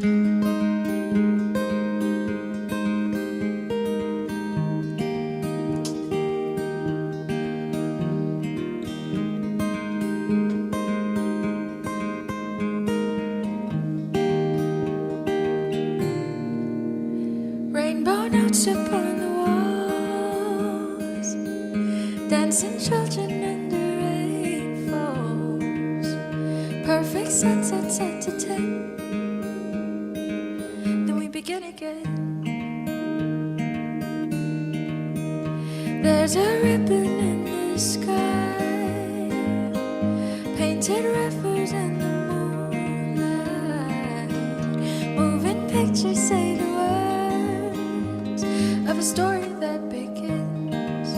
Rainbow notes upon the walls, dancing children under rain falls. Perfect sunsets set to 10. Then we begin again. There's a ribbon in the sky, painted rivers in the moonlight, moving pictures say the words of a story that begins.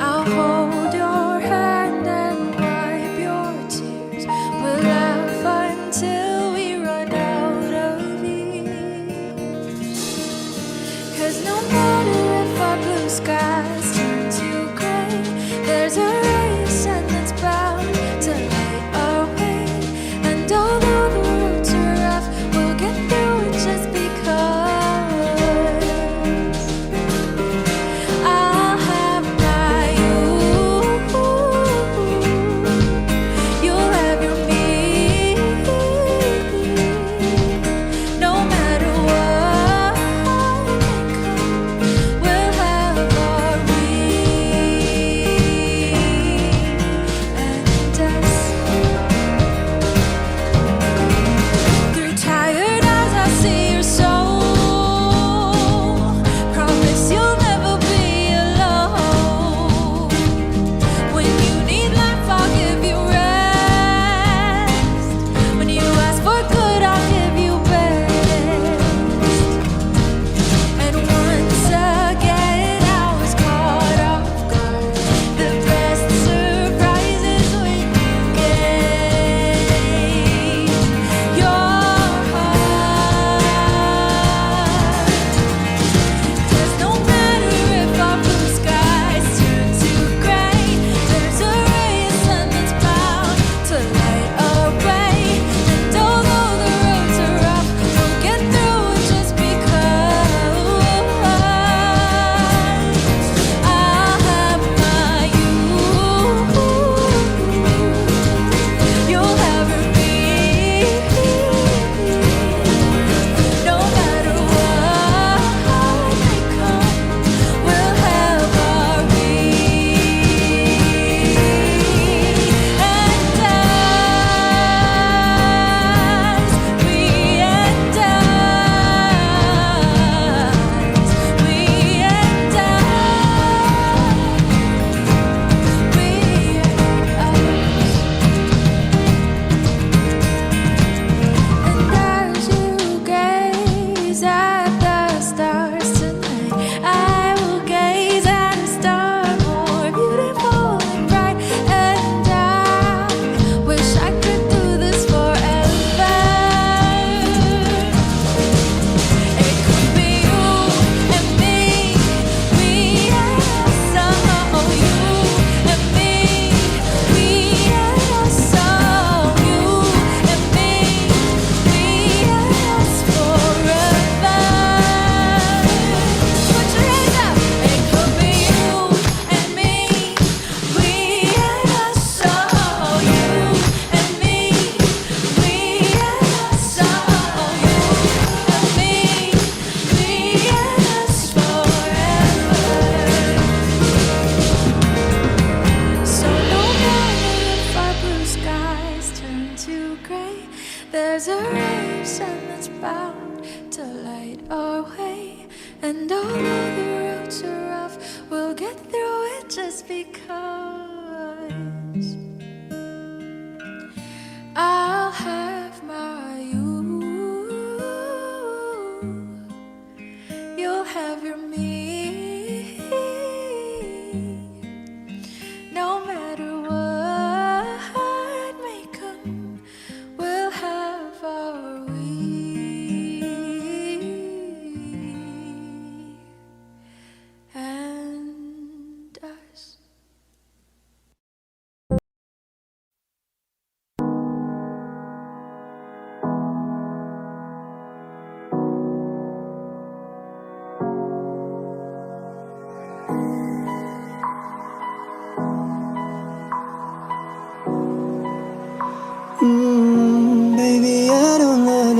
I'll hold your hand and wipe your tears. We'll laugh until we run out of years. 'Cause no matter if our blue skies turn to gray, there's a ray of sun that's bound to light our way. And although the roads are rough, we'll get through it just because I'll have my you, you'll have your me. No matter what may come, we'll have our we and us. Through tired eyes I see your soul. Promise you'll never be alone. When you need life I'll give you rest. When you ask for good I'll give you best. And once again I was caught off guard. The best surprises when you gave your heart. 'Cause no matter if our blue skies turn to gray, there's a ray of sun that's bound to light our way. And although the roads are rough, we'll get through it just because I'll have my you, you'll have your me. No matter what may come, we'll have our we and us, we and us, we and us. And as you gaze at the stars tonight, I will gaze at a star more beautiful and bright. And I wish I could do this forever. It could be you and me, we and us, oh, you and me, we and us, oh, you and me, we and us forever. Put your hands up. It could be you and me, we and us, oh, you and me, we and us, oh, you and me, we and us forever. So no matter if our blue skies turn to gray, there's a ray of sun that's bound to light our way. And although the roads are rough, we'll get through it just because I'll have my you, you'll have your me. No matter what may come, we'll have our we and us.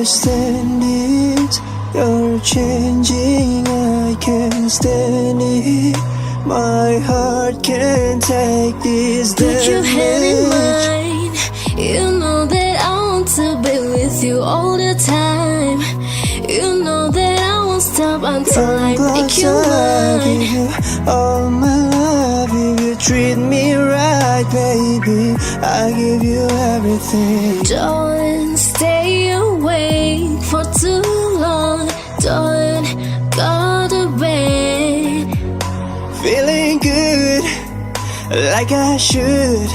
understand it. You're changing, I can't stand it. My heart can't take this Put your hand in damage. mine. You know that I want to be with you all the time. You know that I won't stop until I make you I give mine. you all my love if you treat me right, baby. I give you everything. Don't stay awake for too long. Don't go to bed. Feeling good, like I should.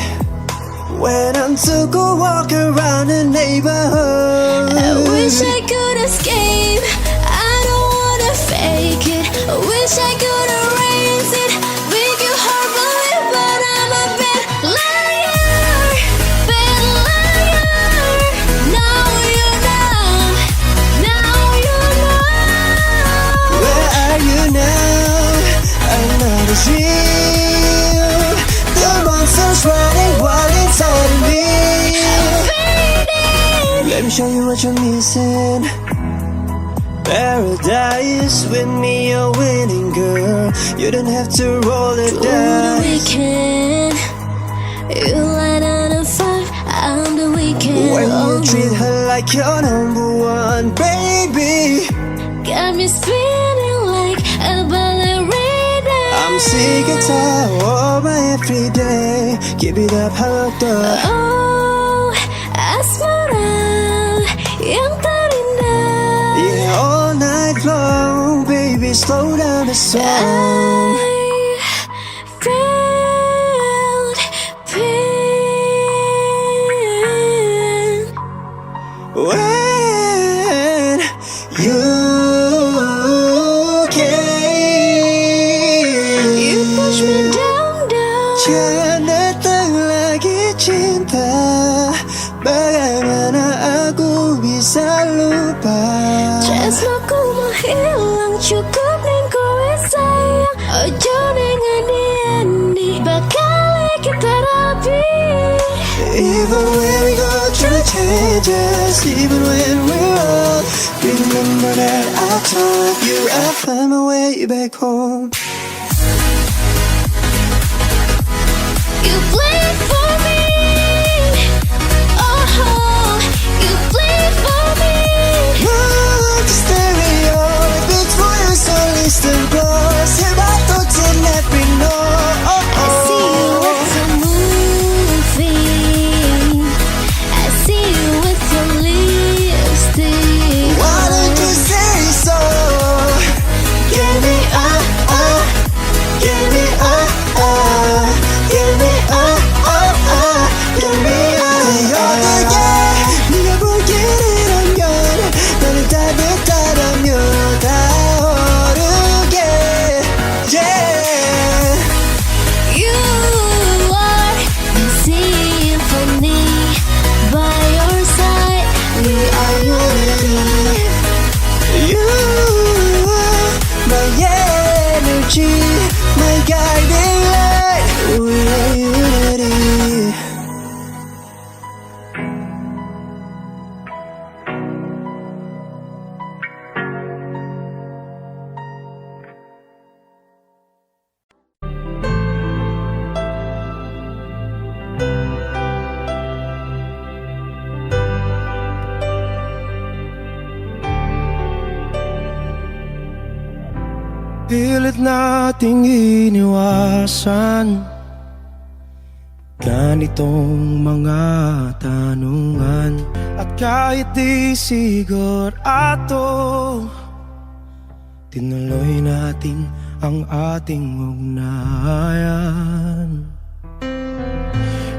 When I'm to go walk around the neighborhood. I wish I could escape. I don't wanna fake it. I wish I could erase it. Make your heart believe, but I'm a bad liar. Bad liar. Now you know. Now you know. Where are you now? I'm not as real. The monster's running wild inside of me. Let me show you what you're missing. Paradise with me, you're winning, girl. You don't have to roll the Through the dice. weekend, you light on a fire. I'm the weekend. When you Oh, treat her like you're number one, baby. got me spinning like a ballerina. I'm sick and tired of my everyday. Keep it up, hooked up. Oh, asmara yang terindah. Yeah, all night long, baby, slow down the song. I felt pain. When you came, You push me down. jangan datang lagi cinta. Bagaimana aku bisa lupa? Tresnoku menghilang, cukup ning kowe sayang. Ojo nengani bakal kita rapi. Even when we go through changes, even when we're old, remember that I told you I'll find my way back home. You bleed for me. Oh, you bleed for me. Look, the stereo beats for you, so listen close. Hear my thoughts in every note. I see you with your movie. I see you with your lipstick. Why don't you say so? Give me give me give me give me 어떻게 네가 보기를 하면 너를 따뜻하다며 다 오르게 yeah. You are my symphony. By your side, we are unity. You are my energy, my guiding light. We are unity. Pilit nating iniwasan ganitong mga tanungan. At kahit di sigurado, tinuloy natin ang ating ugnayan.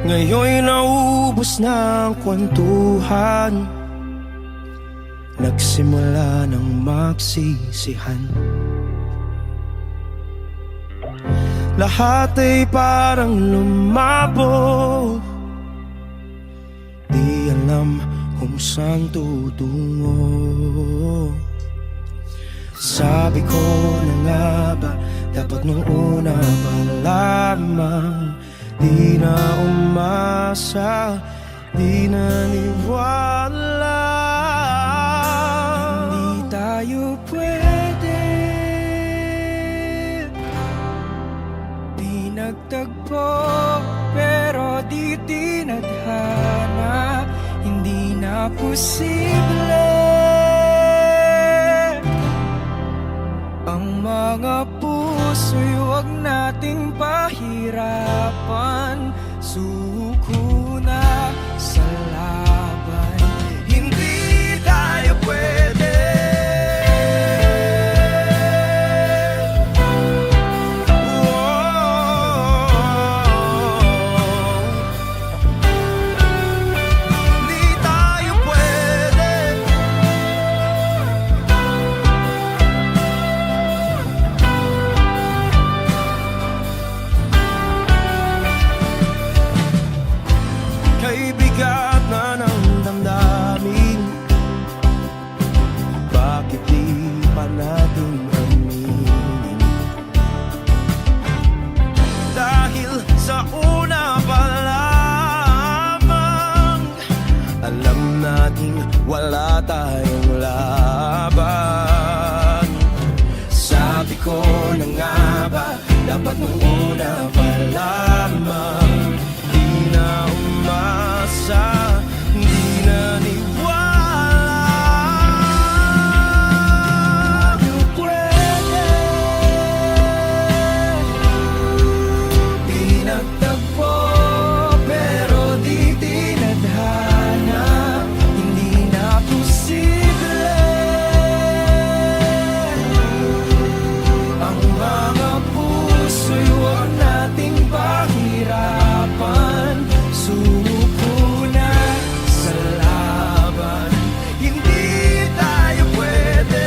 Ngayon'y naubos na ang kwentuhan, nagsimula ng magsisihan. Lahat ay parang lumabo, di alam kung saan tutungo. Sabi ko na nga ba, dapat nung una pa lamang, di na umasa, di naniwala. na posible. Ang mga puso'y huwag nating pahirapan. Suko na sa laban, hindi tayo pwede. Hindi tayo pwede. Kay bigat na ng damdamin, bakit di pa natin aminin? Dahil sa una pa lamang, alam nating wala tayong laban. Sabi ko na nga ba, dapat nung una pa lamang, di na umasa, di na niwala. Di pwede, pinagtagpo pero di tinadhana, hindi na posible. Ang mga puso'y huwag nating pahirapan. Suko na sa laban, hindi tayo pwede.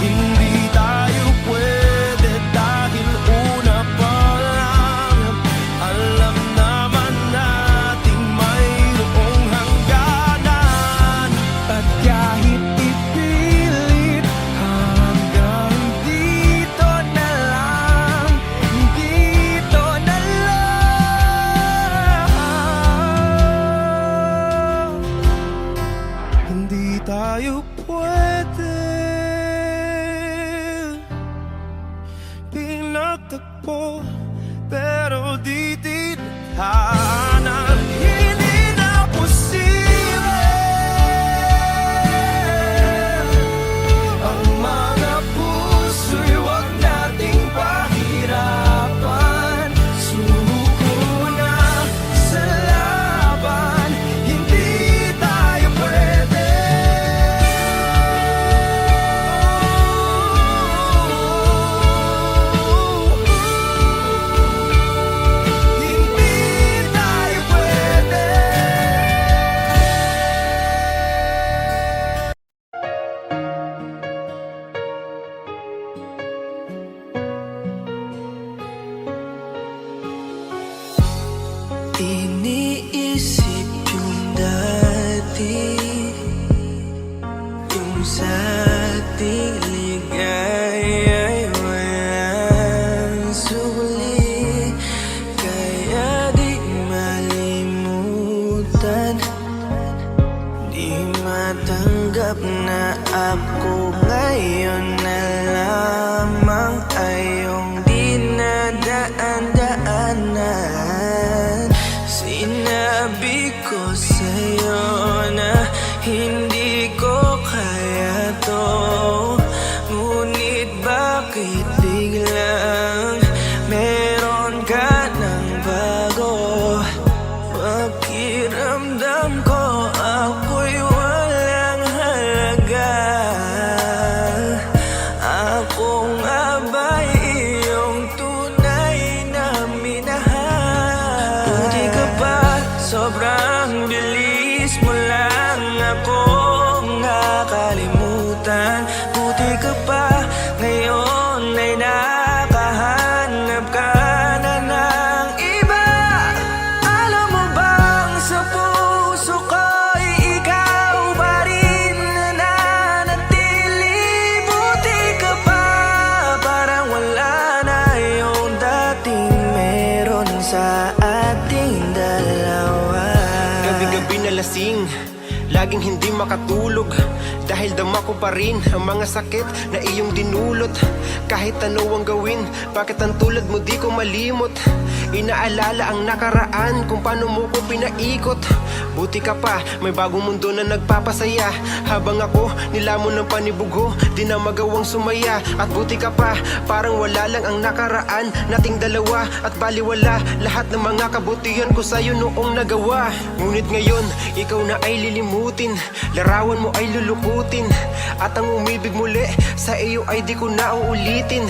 Hindi tayo pwede dahil una pa lang, alam naman nating mayroong hangganan. At kahit ipilit, hanggang dito na lang, dito na lang. Hindi tayo pwede. Pinagtagpo pero di tinadhana, hindi na posible. Ang mga puso'y huwag nating pahirapan. Suko na sa laban, hindi tayo pwede. Hindi tayo pwede. Iniisip yung dati, yung sa ating ligaya'y walang suli. Kaya di malimutan, di matanggap na ako ngayon na lamang ay iyong dinadaan-daanan. Sinabi ko sa'yo na hindi ko kaya to, ngunit bakit biglang meron ka ng bago? Pakiramdam ko ako'y walang halaga. Ako nga ba'y iyong tunay na minahal? Buti ka pa, sobrang bilis mo lang akong nakalimutan. Buti ka pa, ngayon ay nakahanap ka na ng iba. Alam mo bang sa puso ko'y ikaw pa rin nananatili? Buti ka pa, parang wala na yung dating meron sa ating dalawa. Gabi-gabi na lasing, laging hindi makatulog dahil dama ko pa rin ang mga sakit na iyong dinulot. Kahit ano ang gawin, bakit ang tulad mo di ko malimot? Inaalala ang nakaraan kung paano mo ko pinaikot. Buti ka pa, may bagong mundo na nagpapasaya. Habang ako, nilamon ng panibugo, di na magawang sumaya. At buti ka pa, parang wala lang ang nakaraan nating dalawa. At baliwala lahat ng mga kabutihan ko sa'yo noong nagawa. Ngunit ngayon, ikaw na ay lilimutin, larawan mo ay lulukutin. At ang umibig muli sa iyo ay di ko na uulitin.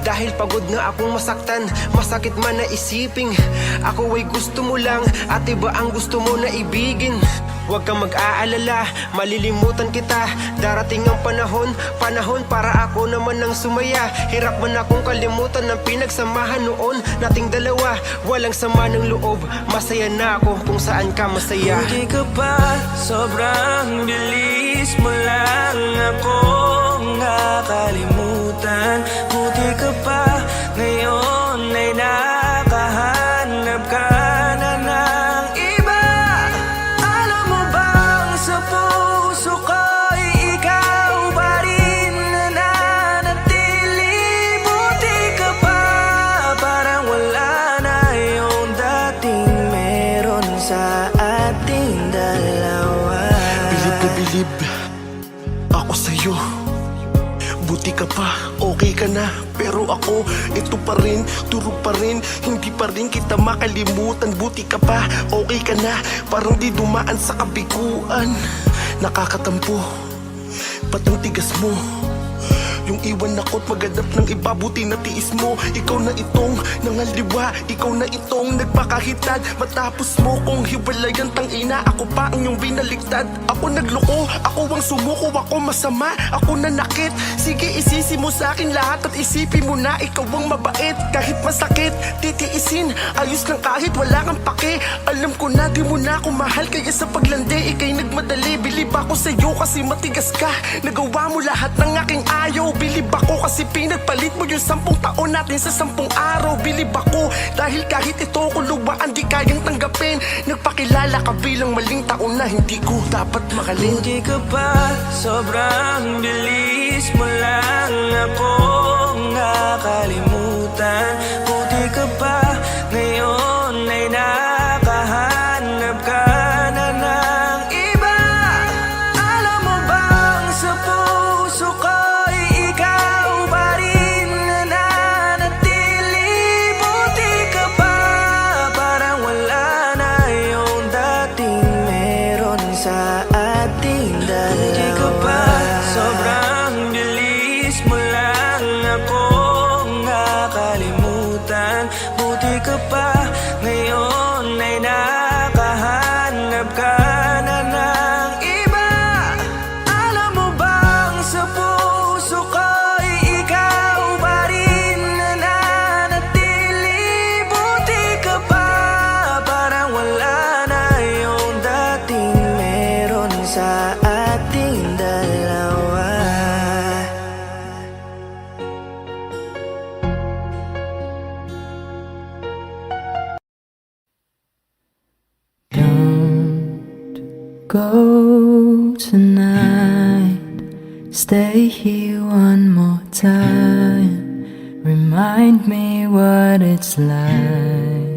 Dahil pagod na akong masaktan, masakit man na isiping ako ay gusto mo lang at iba ang gusto mo na ibigin. Huwag kang mag-aalala, malilimutan kita. Darating ang panahon para ako naman ang sumaya. Hirap man akong kalimutan ng pinagsamahan noon nating dalawa. Walang sama ng loob, masaya na ako kung saan ka masaya. Buti ka pa, sobrang bilis mo lang akong nakalimutan. Buti ka pa, ngayon ay nakahanap ka na ng iba. Alam mo bang sa puso ko'y ikaw pa rin na nanatili. Buti ka pa, parang wala na yung dating meron sa ating dalawa. Bilib na bilib ako sa'yo. Buti ka pa, okay ka na. Pero ako, ito pa rin, turo pa rin. Hindi pa rin kita makalimutan. Buti ka pa, okay ka na. Parang di dumaan sa kabiguan. Nakakatampo, patang tigas mo. Yung iwan ako't maganap ng iba, buti na tiis mo. Ikaw na itong nangaliwa, ikaw na itong nagpakahitad. Matapos mo kong hiwalayan, tangina, ako pa ang iyong binaligtad. Ako nagloko, ako ang sumuko, ako masama, ako nanakit. Sige, isisi mo sa akin lahat at isipin mo na ikaw ang mabait. Kahit masakit, titiisin, ayos lang kahit wala kang pake. Alam ko na di mo na ako mahal, kaya sa paglandi ikay nagmadali. Bilib ako sa'yo kasi matigas ka, nagawa mo lahat ng aking ayaw. Bilib ako kasi pinagpalit mo yung 10 taon natin sa 10 araw. Bilib ako dahil kahit ito ko luwaan di kayang tanggapin. Nagpakilala ka bilang maling taon na hindi ko dapat makalin. Buti ka pa, sobrang bilis mo lang akong nakalimutan. Buti ka pa, ngayon ay nakahanap ka na ng iba. Alam mo bang sa puso ko'y ikaw pa rin na nanatili. Buti ka pa, parang wala na yung dating meron sa ating dalawa. Buti ka pa, sobrang bilis mo lang akong nakalimutan. Buti ka pa, ngayon ay nakahanap ka na ng iba. Alam mo bang sa puso ko'y ikaw pa rin na nanatili. Buti ka pa, parang wala na yung dating meron sa ating dalawa. Don't go tonight. Stay here one more time. Remind me what it's like.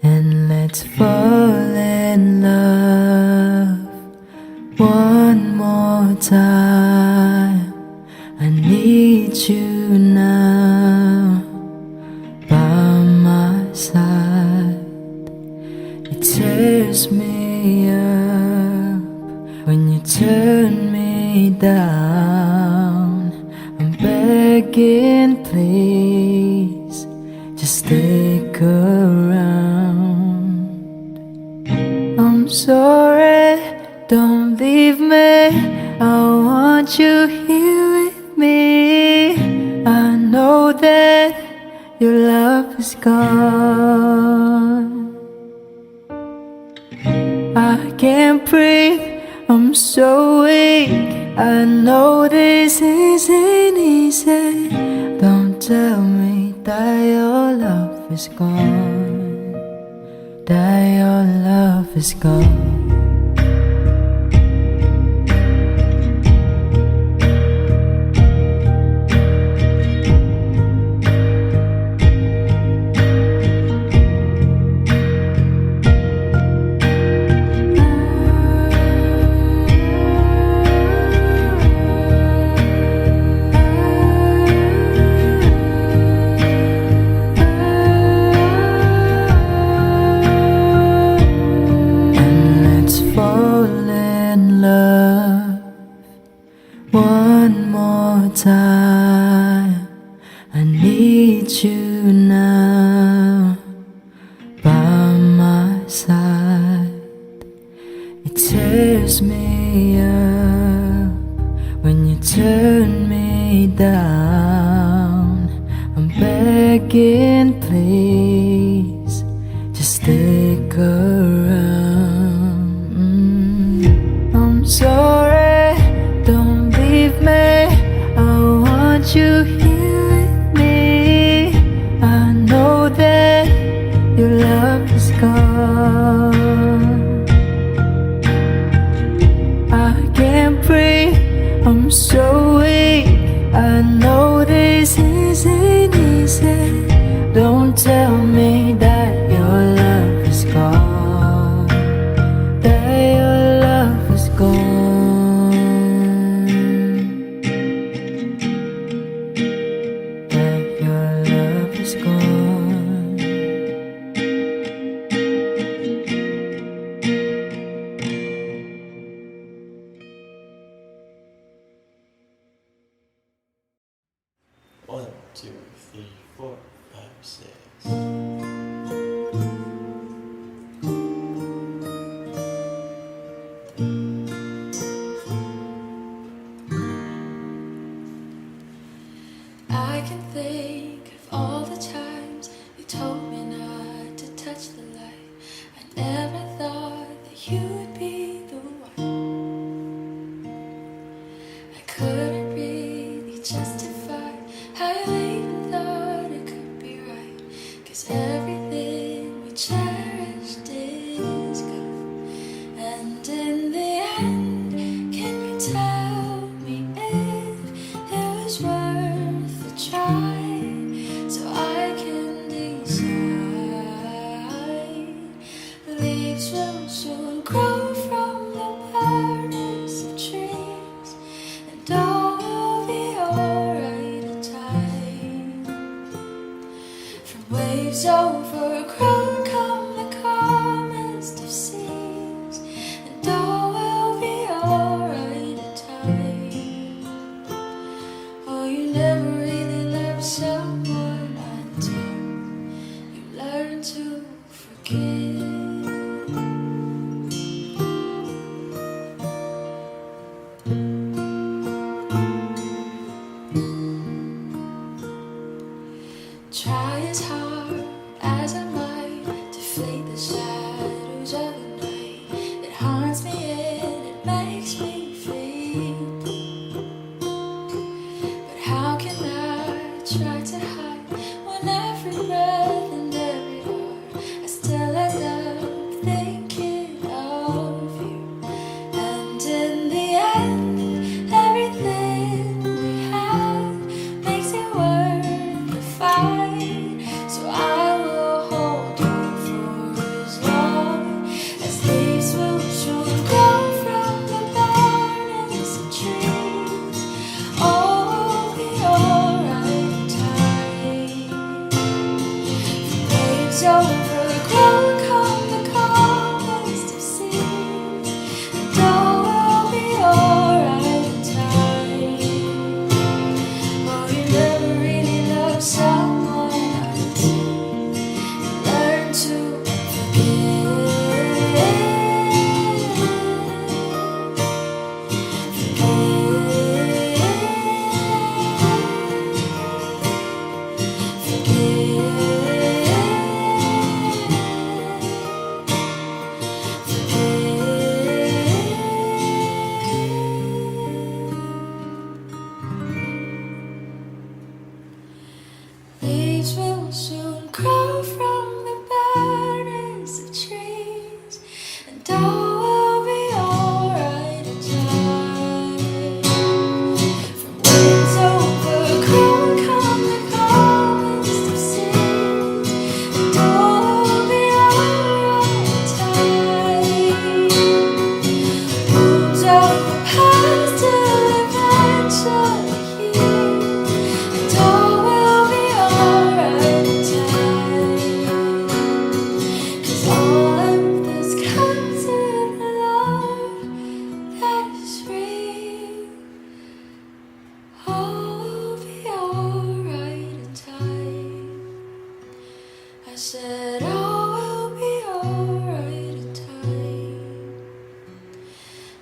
And let's fall in love one more time. I need you now by my side. It tears me up when you turn me down. I'm begging, please, just stick around. I'm sorry, don't leave me. I want you here with me. I know that your love is gone. I can't breathe, I'm so weak. I know this isn't easy. Don't tell me that your love is gone. That your love is gone. tears me up, when you turn me down, I'm begging, please, just stick around. I'm sorry, don't leave me, I want you here with me. I know that your love is gone. I can't breathe, I'm so weak. I know this isn't easy. Don't tell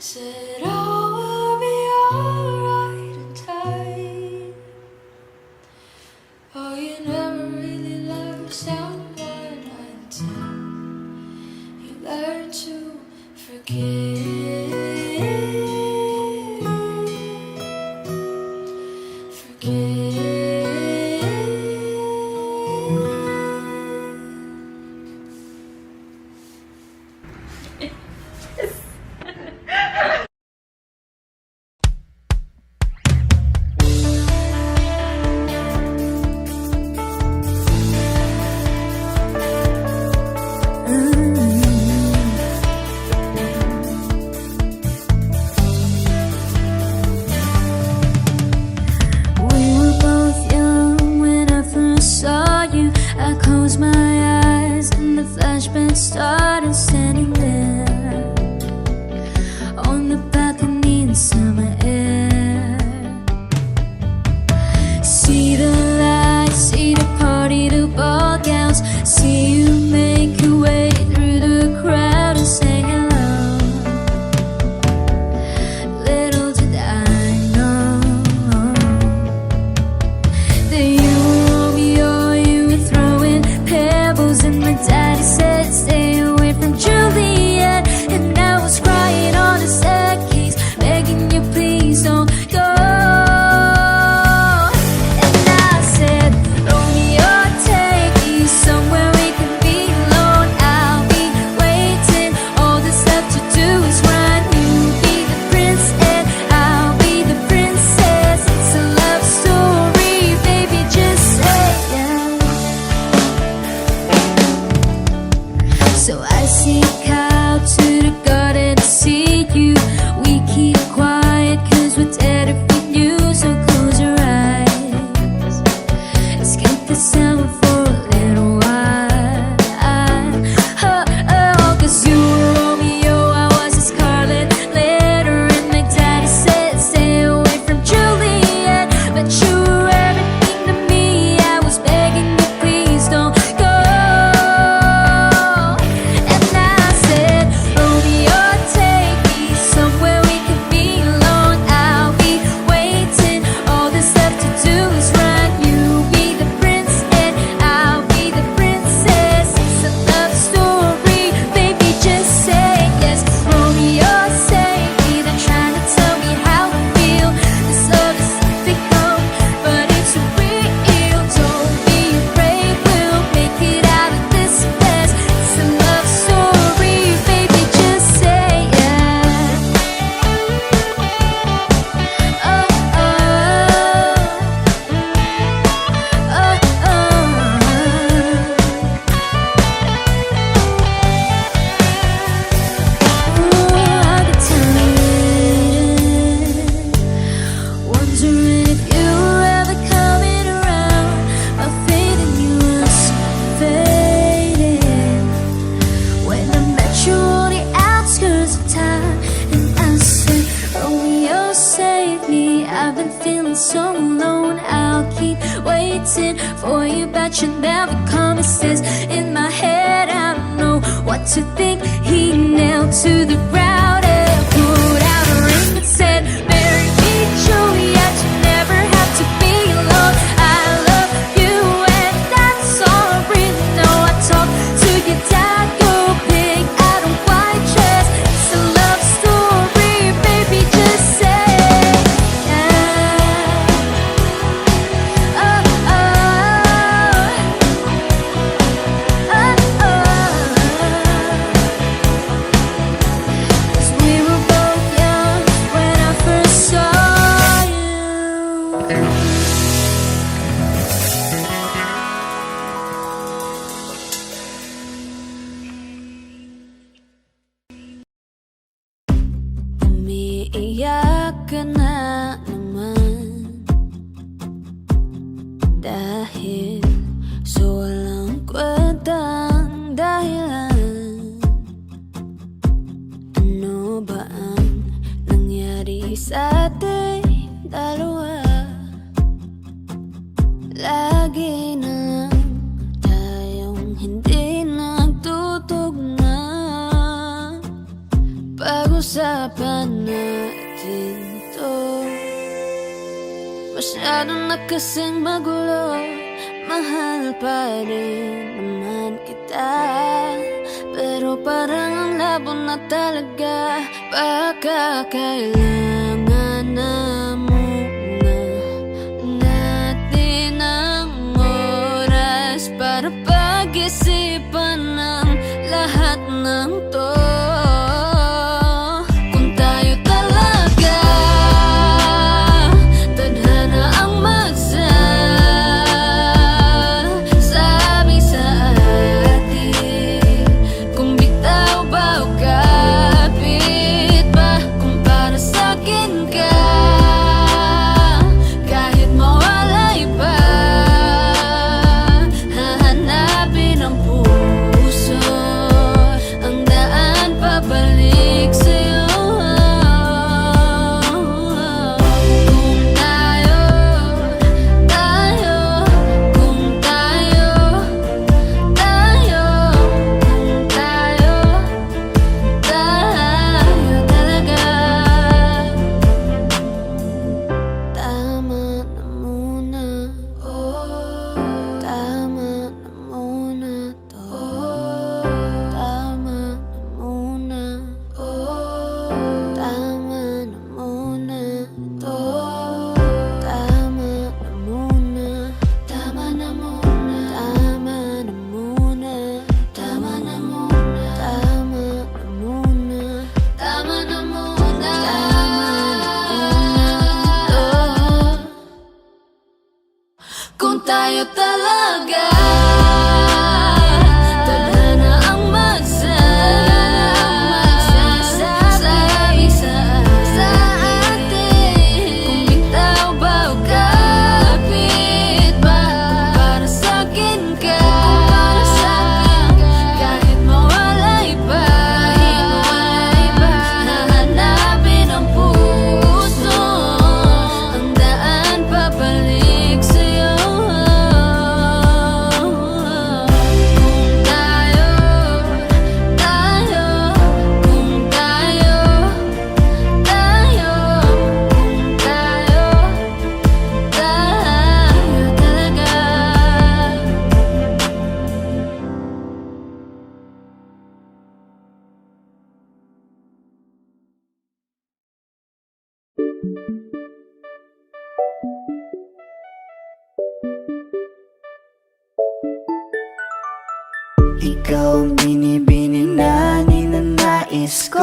Said all will be alright in time. Oh, you never really loved someone until you learn to forgive. We were both young when I first saw you. I closed my eyes and the flashback started standing there on the balcony in summer air. See the lights, see the party, the ball gowns. See you make your way through the crowd and say hello. Little did I know that you were Romeo, you were throwing pebbles, and my daddy said stay away from Juliet. And I was crying on the staircase, begging you please don't go. And I said, Romeo, take me somewhere we can be alone. I'll be waiting, all that's left to do is run. You be the prince and I'll be the princess. It's a love story, baby, just say yes. So I sneak out to the garden to see you. We keep quiet cause we're dead if we knew. So close your eyes, escape the sound for a little while. Cause you were Romeo, I was a scarlet letter, and my daddy said stay away from Juliet. But you were everything to me, I was begging you please don't go. And I said, Romeo, take me somewhere we can be alone. I'll be waiting, all that's left to do is run. You be the prince and I'll be the princess. It's a love story, baby, just say yes. Romeo, save me, they're trying to tell me how I feel. This love is fickle, but it's real. Don't be afraid, we'll make it out of this mess. It's a love story, baby, just say yes. Oh, oh, oh, I could tell it. Wondering if you were ever coming around. My faith in you was fading when I met you on the outskirts of town. And I said, Romeo, save me, I've been feeling so alone. I'll keep waiting for you, but you're never coming. Says in my head, I don't know what to think. He nailed to the ground and put out a ring that said, marry me, Juliet, you never have to be alone. I love you and that's all I really know. I talk to your dad, go big, I don't quite trust. It's a love story, baby, just say yes. Oh, oh, oh, oh. 'Cause we were both young when I first saw you. Umiiyak ka na naman dahil sa walang kwentang dahilan. Ano ba ang nangyari sa ating dalawa? Lagi na lang tayong hindi nagtutugma. Pag-usapan natin to. Masyado na kasing magulo, mahal pa rin naman kita. Pero parang ang labo na talaga, baka kailangan na muna natin ang oras para pag-isipan ng lahat ng to. Kung tayo talaga tadhana ang magsasabi sa atin, kung bitaw ba o kapit ba, kung para sa'kin ka, kahit mawalay pa, hahanapin ang puso, ang daan pabalik sa'yo. Kung tayo, kung tayo, kung tayo talaga, tama na muna. Tama na muna to. Tama na muna. Tama na muna to. Tama na muna. Tama na muna. Tama na muna. Tama na muna. Tama na muna. Tama na muna. Kung tayo talaga tadhana ang magsasabi sa atin, kung bitaw ba o kapit ba, para sa'kin ka, kahit mawalay pa, hahanapin ang puso, ang daan pabalik sa'yo. Kung tayo, kung tayo, kung tayo talaga. Ikaw ang binibining na ninanais ko,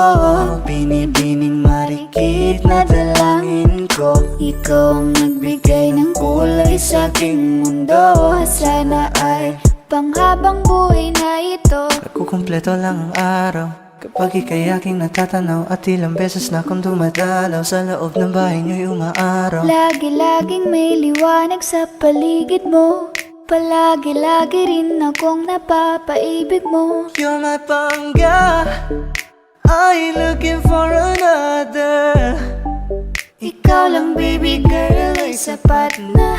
binibining marikit na dalangin ko. Ikaw ang nagbigay ng kulay sa aking mundo, sana ay panghabang buhay na ito. Kukumpleto lang ang araw kapag ika'y aking natatanaw, at ilang beses na akong dumadalaw sa loob ng bahay niyo'y umaaraw. Lagi-laging may liwanag sa paligid mo, palagi-lagi rin akong napapaibig mo. You're my pangga, I ain't looking for another. Ikaw lang baby girl ay sapat na.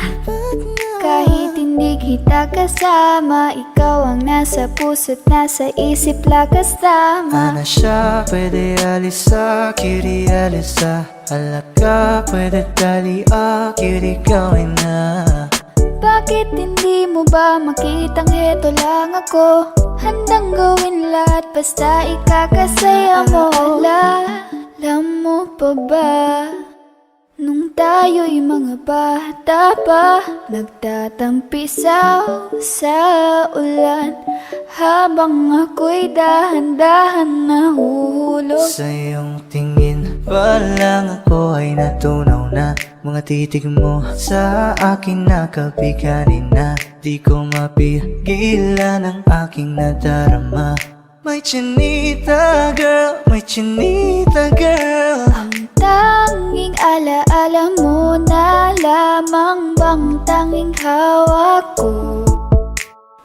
Kahit hindi kita kasama, ikaw ang nasa puso't nasa isip lakas tama. Ana siya, pwede alisa, cutie alisa. Halaka, pwede tali, cutie gawin na. Bakit hindi mo ba makitang heto lang ako? Handang gawin lahat basta ikakasaya mo. Alam mo pa ba, nung tayo'y mga bata pa, nagtatampisaw sa ulan, habang ako'y dahan-dahan nahuhulog. Sa iyong tingin pa lang ako ay natunaw na. Mga titig mo sa akin nakabiganin na. Di ko mapigilan ang aking nadarama. My chinita girl, my chinita girl. Ang tanging alaala mo na lamang bang tanging hawak ko,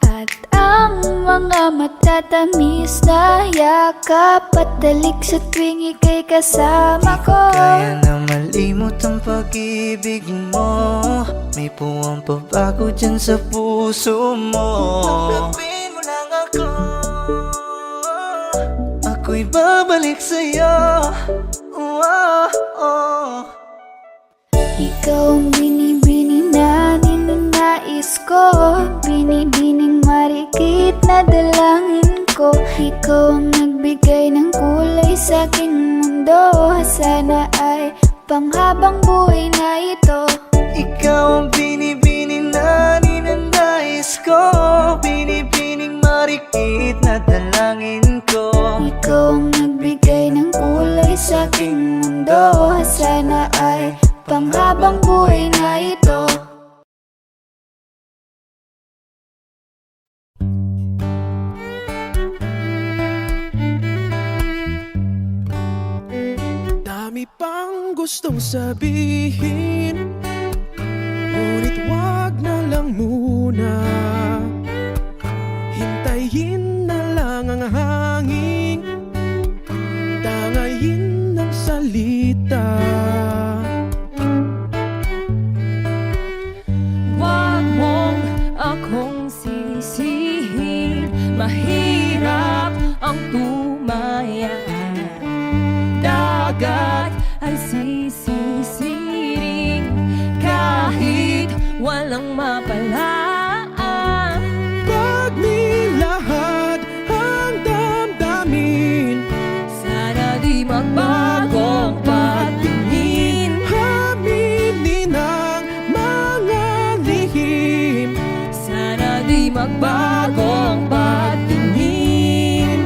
at ang mga matatamis na yakap at dalik sa tuwing ika'y kasama ko. Kaya na malimot ang pag-ibig mo, may puwang pabago dyan sa puso mo. Tanggapin mo lang ako ako'y babalik sa'yo. Oh, oh, oh. Ikaw ang binibini na ninanais ko, binibining marikit na dalangin ko. Ikaw ang nagbigay ng kulay sa aking mundo, sana ay panghabang buhay na ito. Ikaw ang binibini na ninanais ko, binibining marikit na dalangin ko. Ikaw ang nagbigay ng kulay sa aking mundo, sana ay panghabang buhay na ito. Dami pang gustong sabihin, ngunit wag na lang muna. Hintayin na lang ang hangin, tangayin ng salita. Wag mong akong sisihin, mahirap ang tumaya. Dagat ay sisisiring kahit walang mapalaan. Pag nilahad ang damdamin, Sana di magbagong patingin. aminin ang mga lihim. Sana di magbagong patingin.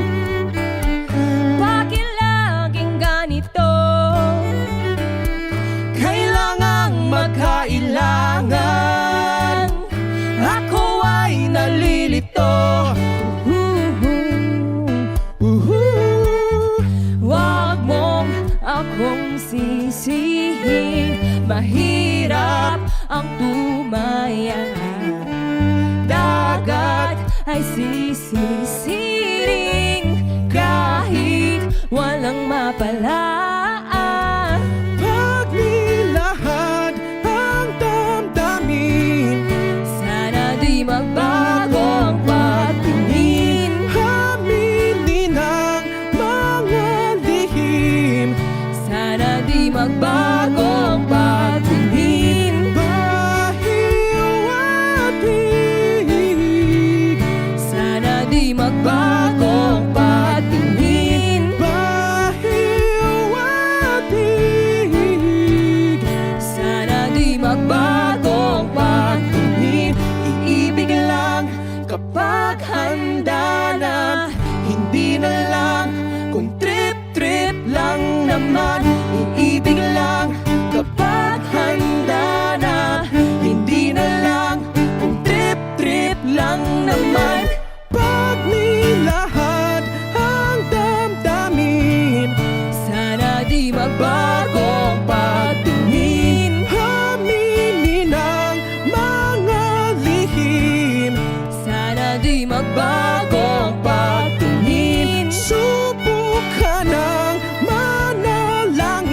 Bakit laging ganito? Kailangang magkailangan, ako ay nalilito. Wag mong akong sisihin, mahirap ang tumaya. Dagat ay sisisiring kahit walang mapalaan. Pag nilahad ang damdamin, Sana di magbagong patingin. aminin ang mga lihim. Sana di magbagong patingin. Bahiw at hig, Sana di magbagong patingin. bahiw at hig. Sana di magbagong patingin. Iibig lang kapag handa na, hindi na lang kung trip-trip lang naman. Iibig lang kapag handa na, hindi na lang kung trip-trip lang naman. Pag nilahad ang damdamin, Sana di magbagong patingin. aminin ang mga lihim. Sana di magbagong patingin. Subukan ng manalangin,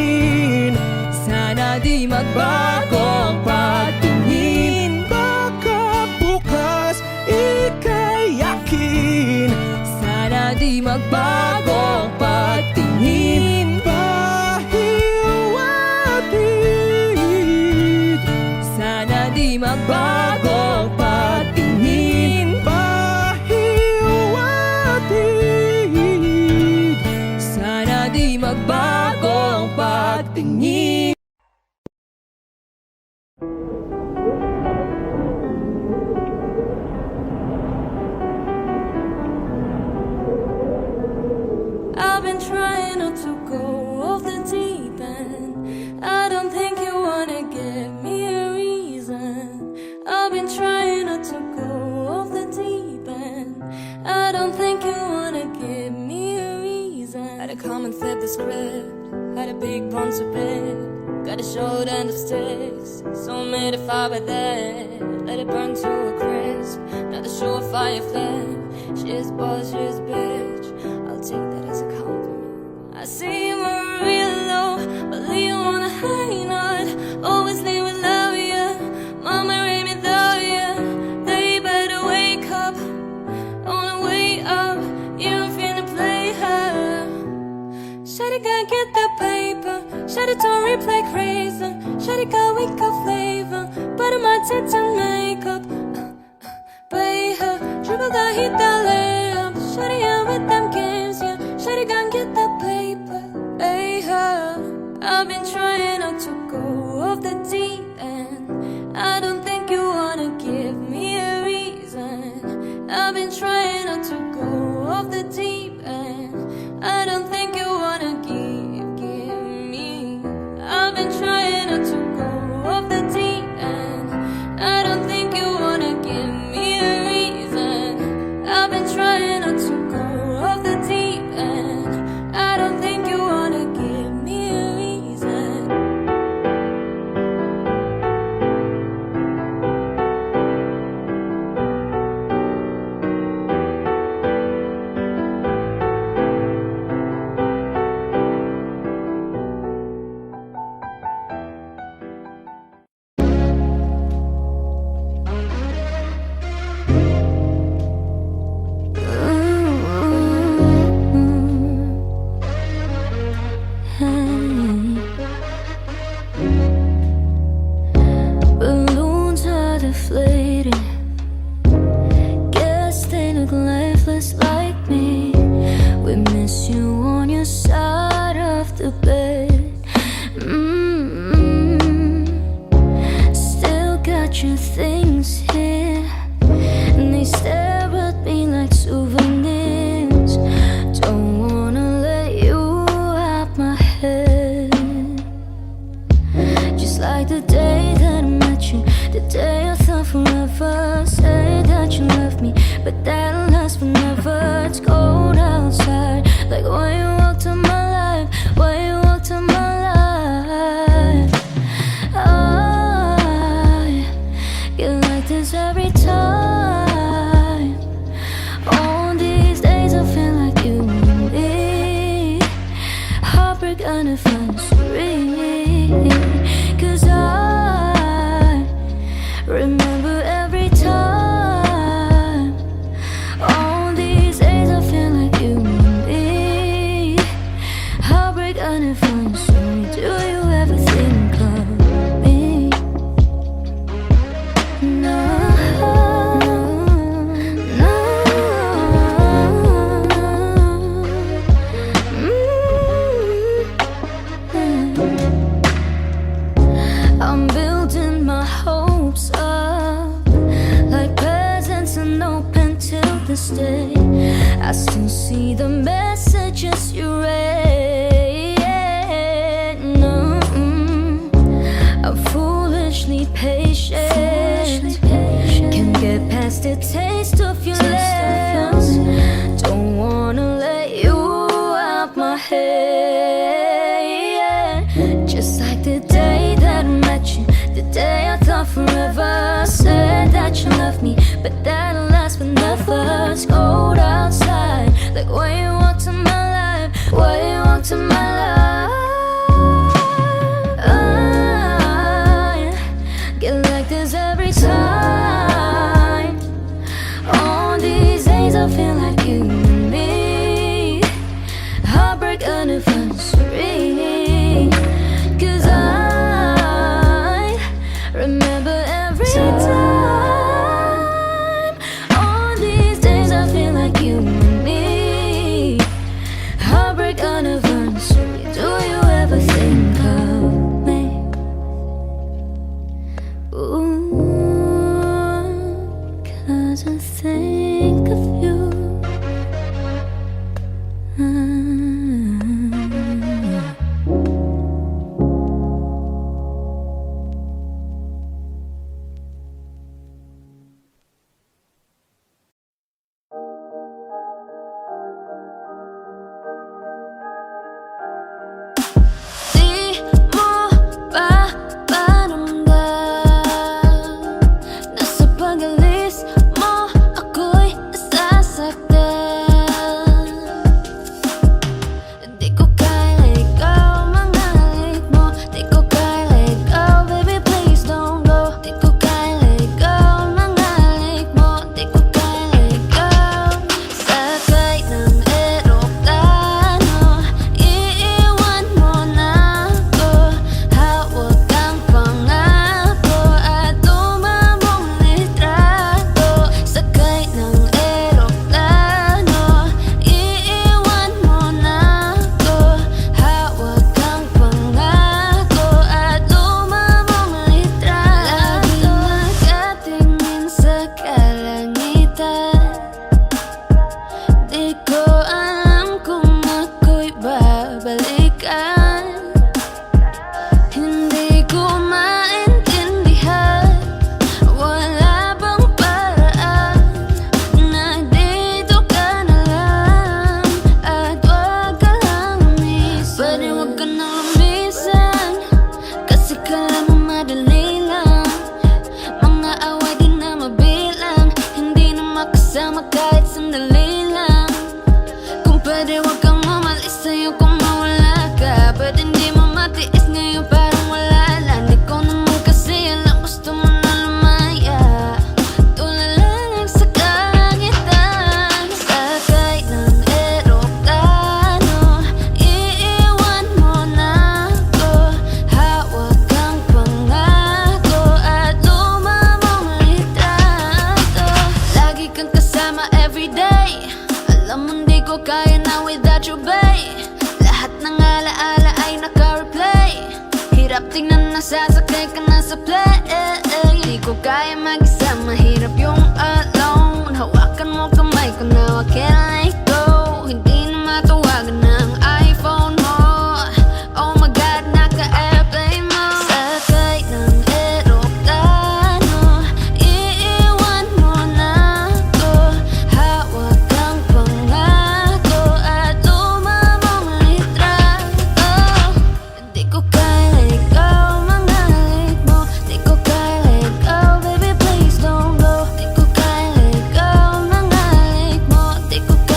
Sana di magbagong patingin. baka bukas ika'y yakin. Sana di magbagong patingin. Bahiw at hig, Sana di magbagong patingin. bahiw at hig. Sana di magbagong patingin. I've been trying not to go off the deep end. I don't think you wanna give me a reason. I've been trying not to go off the deep end. I don't think you wanna give me a reason. Had to come and flip the script. Had a big bunch of bed. Got a short end of sticks. So made a fire by that. Let it burn to a crisp. Not a surefire flame. She's boss, she's bitch. I'll take that as a compliment. I see you were real low, but leave on a high note. Always leave with love, yeah. Mama raised me though, yeah. They better wake up. On the way up, you don't finna play her. get the paper. Shut it on replay crazy. Shut it go weak of flavor. Butter my tits and makeup. Pay her. Dribble the hit the layup. Shut it out with them games, yeah. Shut it gon' get the paper. Pay her. I've been trying not to go off the deep end. I don't think you wanna give me a reason. I've been trying not to go off the deep end. I don't think you wanna give me. I've been trying not to go off the deep end. I don't think you wanna give me a reason. I've been trying not to go off the deep end. I don't think you wanna give me a reason. Balloons are deflating. Guess they look lifeless like me. We miss you on your side of the bed. Still got your things here, and they stare at me like souvenirs. Don't wanna let you out my head. Just like the day that I met you, the day I thought forever. Say that you left me, but that'll last forever. It's cold outside, like when you walked in my life, when you walked in my life. I get like this every time. All these days I feel like you and me. Heartbreak anniversary. 'Cause I remember every time. All these days I feel like you and me. Heartbreak anniversary. Do you ever think of me? No, no. I'm building my hopes up like presents unopened till this day. I still see the messages you read. No, I'm foolishly patient. Can't get past the taste of your lips. Don't wanna let you out my head. Just like the day that I met you, the day I thought forever. Said that you left me, but that'll last forever. It's cold outside, like when you walked in my life, when you walked in my life. I get like this every time. All these days I feel like you and me. Heartbreak anniversary. 'Cause I remember every time. All these days I feel like you and me. Heartbreak anniversary. huwag ka na lumisan, kasi kala mo madali lang. Mga away di na mabilang, hindi na makasama kahit sandali lang. Kung pwede huwag kang umalis, sa'yo kung mawala ka. Pwede hindi mo matiis ngayon parang wala lang. Di ko naman kasi alam, gusto mo na lumaya. Tulala lang sa kagitan, sakay ng eroplano. Iiwan mo na ako, hawak ang pangako at lumamang litrato. Lagi kang kasama everyday, alam mo di ko kaya na without you, babe. Lahat ng alaala ay naka-replay. Hirap tingnan, nasasakay ka na sa play. Di ko kaya mag-isa, mahirap yung alone. Hawakan mo kamay ko now, I can't let go. Hindi na matawagan ng iPhone mo. Oh my God, naka-airplane mode. Sakay ng eroplano, iiwan mo na ako, hawak ang pangako at lumamang litrato. Di ko kaya let go, mga leg mo. Di ko kaya let go, baby please don't go. Di ko kaya let go, mga leg mo. Di ko kaya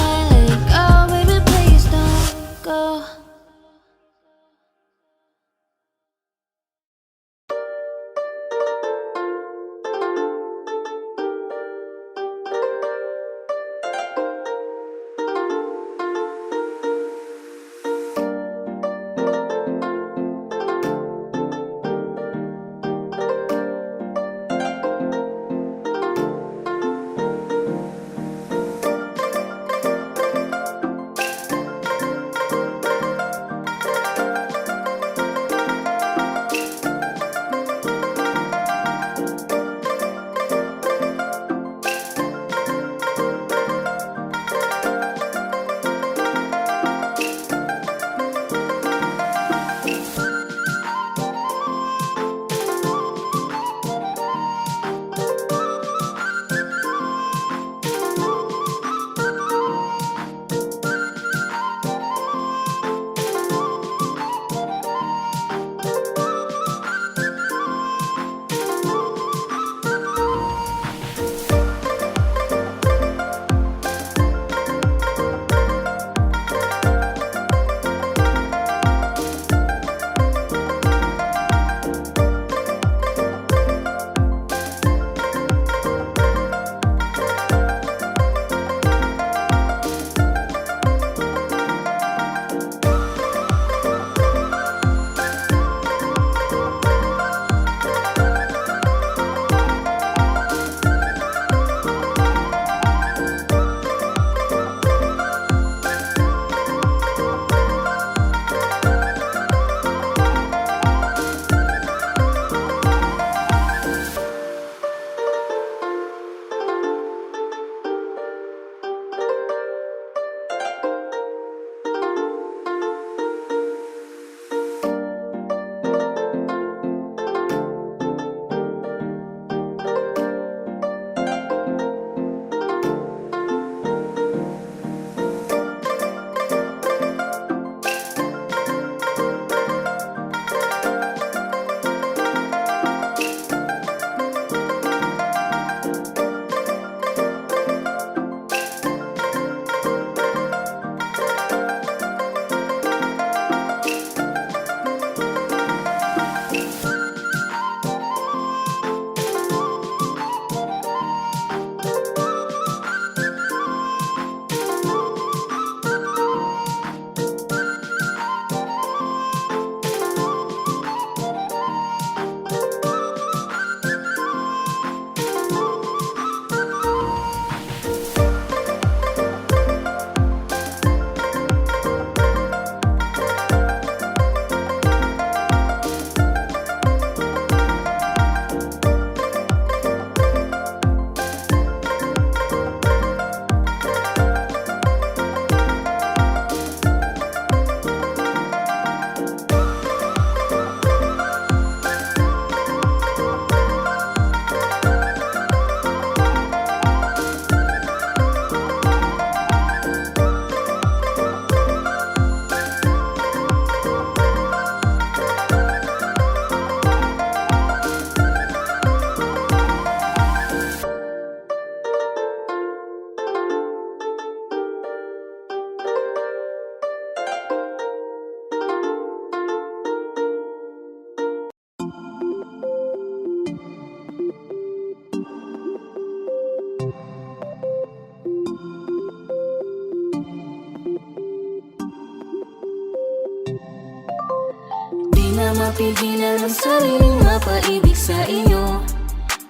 Di na mapigilan ang sariling mapaibig sa iyo.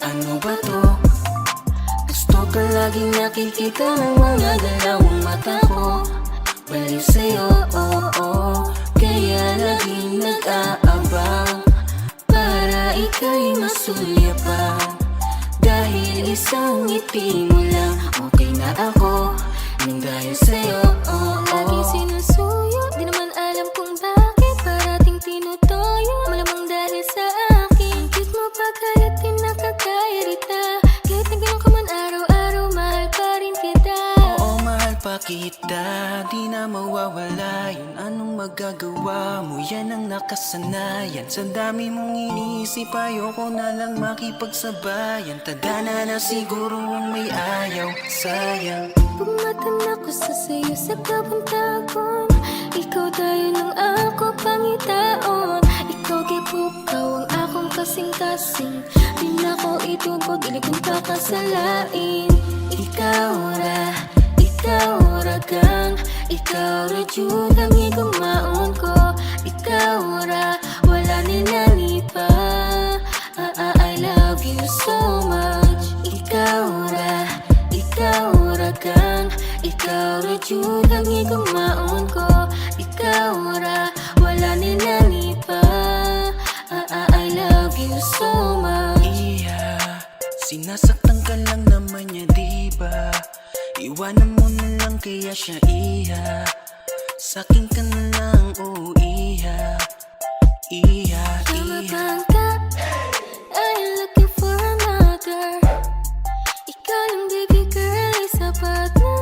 Ano ba to? Gusto ka laging nakikita ng mga dalawang mata ko. Baliw sa'yo, kaya laging nag-aabang para ika'y masulyapan. Dahil isang ngiti mo lang, okay na ako nang dahil sa'yo. Laging sinusuyo, di naman alam kung bakit parating tinutoyo. Malamang dahil sa akin, ang cute mo pagkalat di nakakairita. Kahit na ganun ka man araw-araw, mahal pa rin kita. Oo, mahal pa kita, di na mawawala yun. Anong magagawa mo, yan ang nakasanayan. Sa dami mong iniisip, ayoko na lang makipagsabayan. Tadhana na siguro ang may ayaw, sayang. Pagmatan ako sa sayo sa kabuntagon, ikaw tayo ng ako pangitaon. Ikaw gipukaw ang akong kasing-kasing, di na ko itubog, ilig kong kakasalain. Ikaw ra gang, ikaw ra jud ang igumaon ko. Ikaw ra, wala ninani pa. I love you so much. Ikaw ra gang, ikaw ra jud ang igumaon ko. Ikaw ra, wala ninani pa. I love you so much. Iya, sinasaktan ka lang naman niya, diba? Iwanan mo na lang kaya siya, iya. Sakin ka na lang, oh iya. Iya, Tama iya. bang ka? Are you looking for another? Ikaw lang baby girl ay sapat na.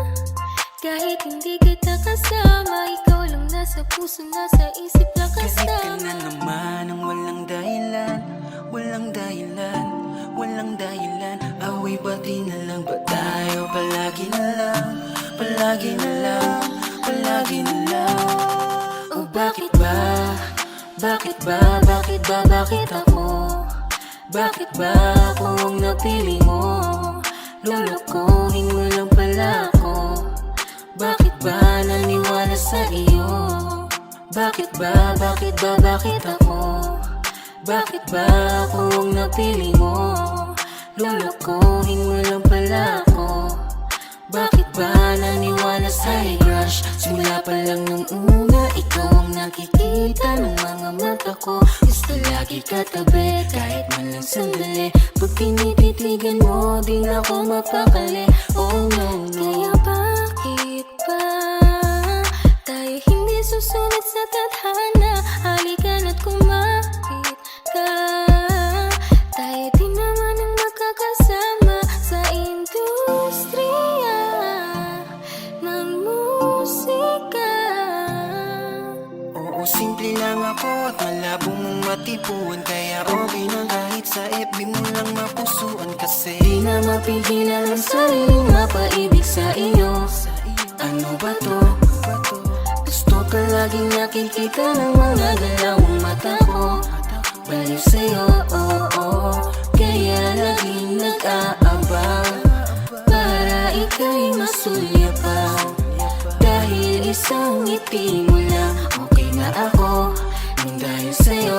Kahit hindi kita kasama, ikaw lang nasa puso, nasa isip lang Galit ka kasama. na naman ng walang dahilan. Walang dahilan, walang dahilan. Away pati na lang ba tayo? Palagi na lang, palagi na lang, palagi na lang. Oh bakit ba? Bakit ba? Bakit ba? Bakit ako? Bakit ba ako ang napili mo? Lulukuhin mo lang pala ako. Bakit ba naniwala sa iyo? Bakit ba? Bakit ba? Bakit ako? Bakit ba ako ang napili mo? Lulukuhin mo lang pala ako. Bakit ba naniwala sa'y crush? Simula pa lang nung una, ikaw ang nakikita ng mga mata ko. Gusto lagi katabi, kahit man lang sandali. Pag tinititigan mo, di na ako mapakali. Oh no, no. Kaya bakit ba tayo hindi susunod sa tadhana? Halika na't kumapit ka. Tayo din naman ang magkakasama sa industriya ng musika. Oo, simple lang ako at malabo mong matipuan. Kaya okay na kahit sa FB mo lang mapusuan. Kasi Di na mapigilan ang sariling mapaibig sa iyo. Ano ba to? Gusto ka laging nakikita ng mga dalawang mata ko. Baliw sa'yo, kaya laging nag-aabang para ika'y masulyapan. Dahil isang ngiti mo lang, okay na ako nang dahil sa'yo.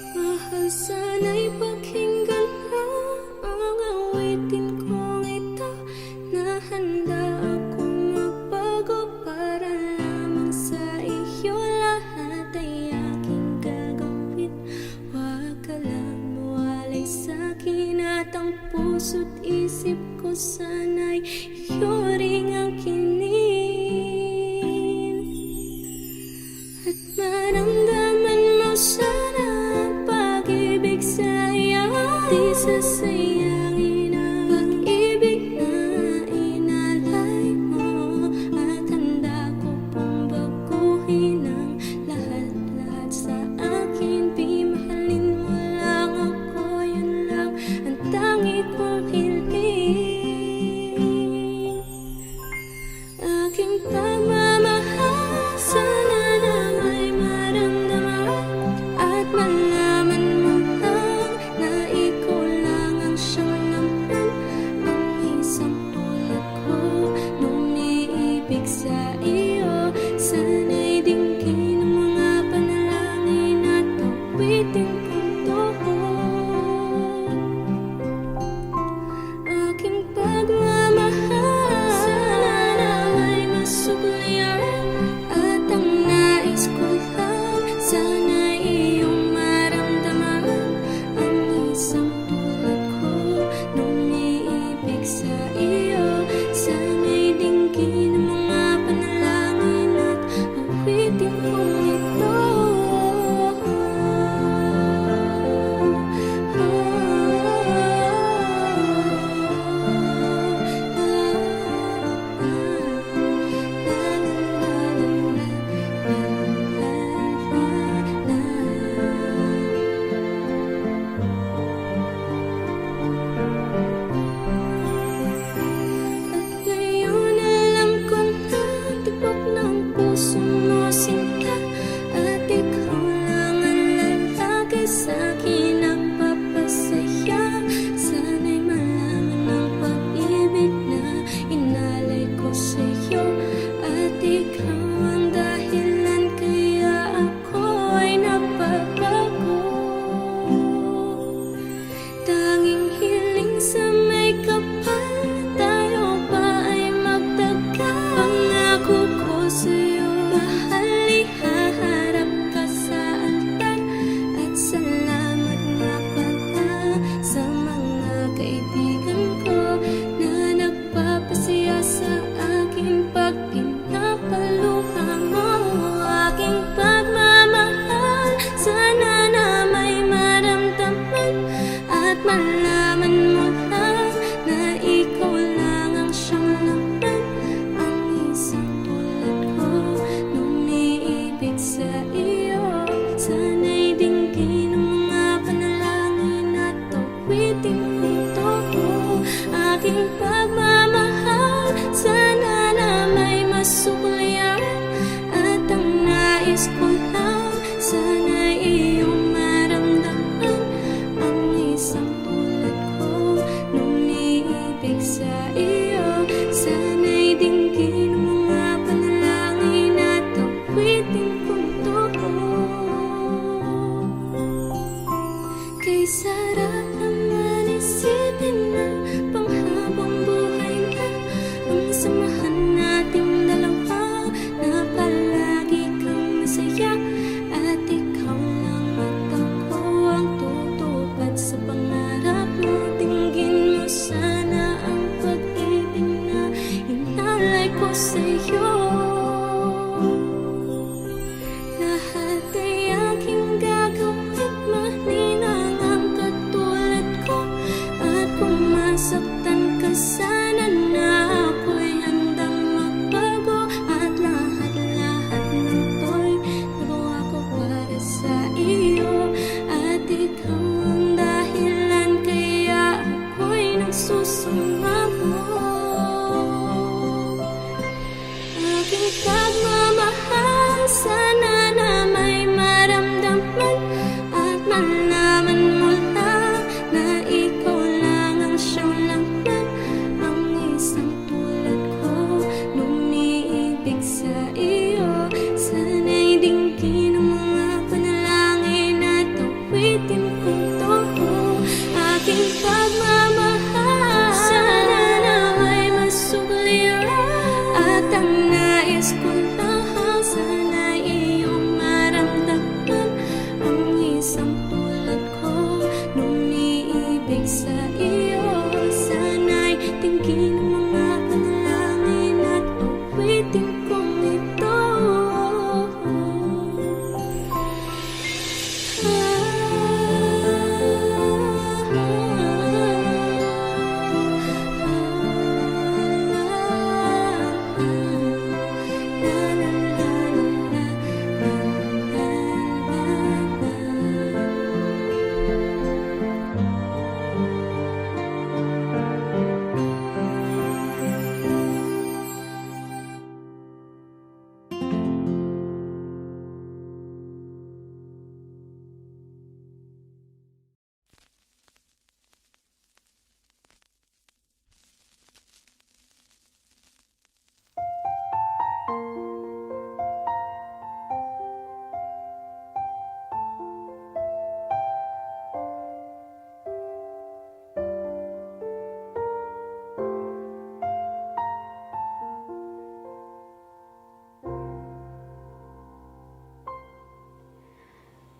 Mahal, sana'y pakinggan mo ang awitin kong ito, na handa akong magbago para lamang sa iyo. Lahat ay aking gagawin, huwag ka lang mawalay sa'kin. At ang puso't isip ko sana'y iyo ring angkinin. At maramdaman Sana'y iyong maramdaman ang isang tulad ko Lumiibig sa iyo Sana'y dinggin ang mga panalangin at awitin kong Kay sarap naman isipin na panghabang buhay na ang samahan nating dalawa na palagi kang masaya at ikaw lang at ako ang tutupad sa pangarap mo. Dinggin mo sana ang pag-ibig na inalay ko sa'yo. Lahat ay aking gagawin maninang ang katulad ko at kung masaktan ka sana na ako'y handang magbago at lahat-lahat ng to'y nagawa ko para sa iyo at ikaw ang dahilan kaya ako'y nagsusumamo. Aking pagmamahal sana na may maramdaman at malaman mo lang na ikaw lang ang siyang laman ang isang tulad ko lumiibig sa iyo. Sana'y dinggin ang mga panalangin at awitin kong aking pagmamahal sana na may masugliran at ang nais ko lang sana'y iyong maramdaman ang isang tulad ko lumiibig sa iyo. Sana'y dinggin ang mga panalangin at awitin kong ito.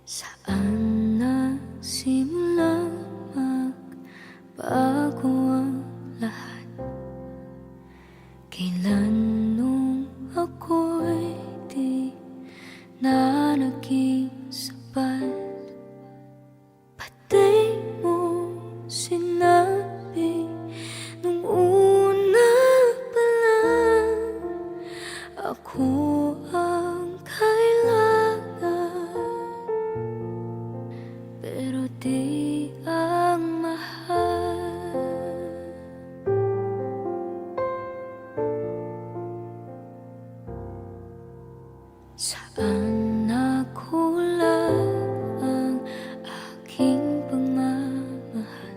Saan nagsimula magbago ang lahat? Kailan nung ako'y di na naging sapat? Pati mo sinabi nung una pa lang ako ang kailangan, pero di ang mahal. Saan nakulang ang aking pagmamahal?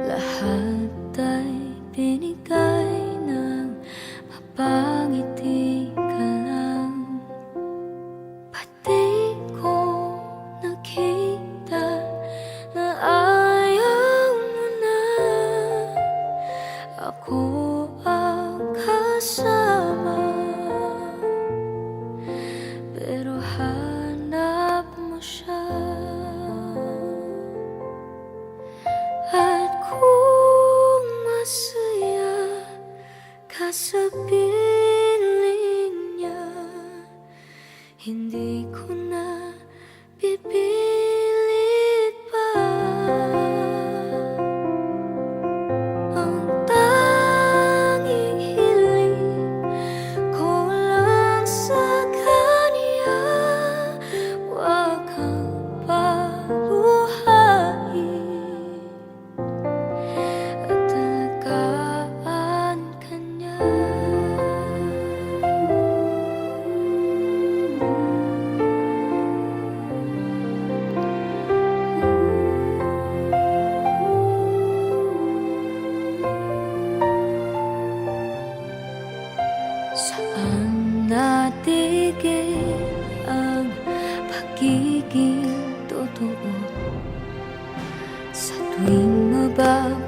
Lahat ay binigay ng mapangiti ka lang. Pati ko nakita na ayaw mo na ako ang kasama, pero hanap mo siya. At kung masaya ka sa piling niya, hindi ko na pipilit pa. Ang tanging hiling ko lang sa kanya, wag kang paluhain at alagaan ka niya.